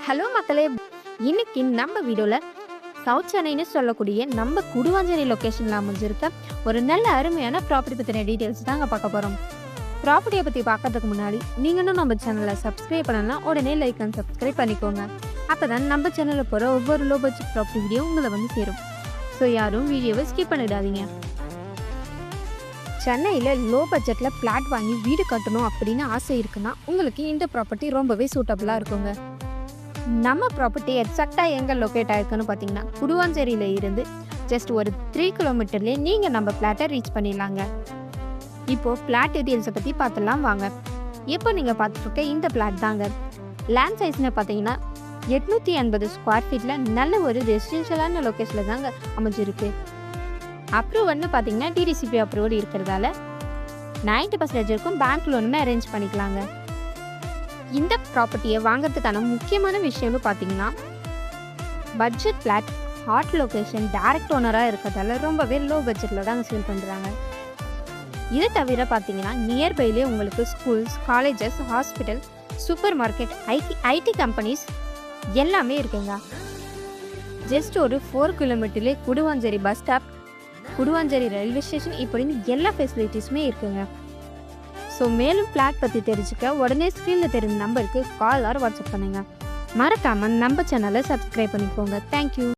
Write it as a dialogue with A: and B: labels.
A: Hello மக்களே, இன்னைக்கு நம்ம வீடியோவில் சவுத் சென்னைன்னு சொல்லக்கூடிய நம்ம குடுவாஞ்சேரி லொக்கேஷனில் அமைஞ்சிருக்க ஒரு நல்ல அருமையான ப்ராப்பர்ட்டி பற்றின டீட்டெயில்ஸ் தாங்க பார்க்க போகிறோம். ப்ராப்பர்ட்டியை பற்றி பார்க்கறதுக்கு முன்னாடி நீங்களும் நம்ம சேனலை சப்ஸ்கிரைப் பண்ணலாம். உடனே லைக் அண்ட் சப்ஸ்கிரைப் பண்ணிக்கோங்க. அப்போ தான் நம்ம சேனலில் போகிற ஒவ்வொரு லோ பட்ஜெட் ப்ராப்பர்ட்டி வீடியோ உங்களை வந்து சேரும். ஸோ யாரும் வீடியோவை ஸ்கிப் பண்ணிடாதீங்க. சென்னையில் லோ பட்ஜெட்டில் ஃப்ளாட் வாங்கி வீடு கட்டணும் அப்படின்னு ஆசை இருக்குன்னா உங்களுக்கு இந்த ப்ராப்பர்ட்டி ரொம்பவே சூட்டபுளாக இருக்குங்க. நம்ம ப்ராப்பர்ட்டி எக்ஸாக்டாக எங்கே லொக்கேட் ஆயிருக்குன்னு பார்த்தீங்கன்னா குடுவாஞ்சேரியில் இருந்து ஜஸ்ட் ஒரு 3 கிலோமீட்டர்லேயே நீங்கள் நம்ம ஃப்ளாட்டை ரீச் பண்ணிடலாங்க. இப்போது ஃப்ளாட் டீட்டெயில்ஸை பற்றி பார்த்துலாம் வாங்க. இப்போ நீங்கள் பார்த்துருக்க இந்த ஃப்ளாட் தாங்க. லேண்ட் சைஸ்னு பார்த்தீங்கன்னா 880 ஸ்கொயர் ஃபீட்டில் நல்ல ஒரு ரெசிடென்ஷியலான லொக்கேஷனில் தாங்க அமைஞ்சிருக்கு. அப்ரூவல்னு பார்த்தீங்கன்னா டிடிசிபி அப்ரூவல் இருக்கிறதால 90% இருக்கும் பேங்க் லோனுமே அரேஞ்ச் பண்ணிக்கலாங்க. இந்த ப்ராப்பர்ட்டியை வாங்கிறதுக்கான முக்கியமான விஷயம்னு பார்த்தீங்கன்னா budget flat, hot location, direct ஓனராக இருக்கிறதால ரொம்பவே லோ பட்ஜெட்டில் தாங்க சேல் பண்ணுறாங்க. இதை தவிர பார்த்தீங்கன்னா நியர்பைலே உங்களுக்கு schools, colleges, hospital, super market, IT companies எல்லாமே இருக்குங்க. ஜஸ்ட் ஒரு 4 கிலோமீட்டர்லேயே Guduvanchery bus stop, Guduvanchery railway station இப்படின்னு எல்லா ஃபெசிலிட்டிஸுமே இருக்குங்க. ஸோ மேலும் ஃப்ளாட் பற்றி தெரிஞ்சுக்க உடனே ஸ்க்ரீனில் தெரிஞ்ச நம்பருக்கு கால் ஆர் வாட்ஸ்அப் பண்ணுங்கள். மறக்காமல் நம்ம சேனலை சப்ஸ்கிரைப் பண்ணிக்கோங்க. தேங்க்யூ.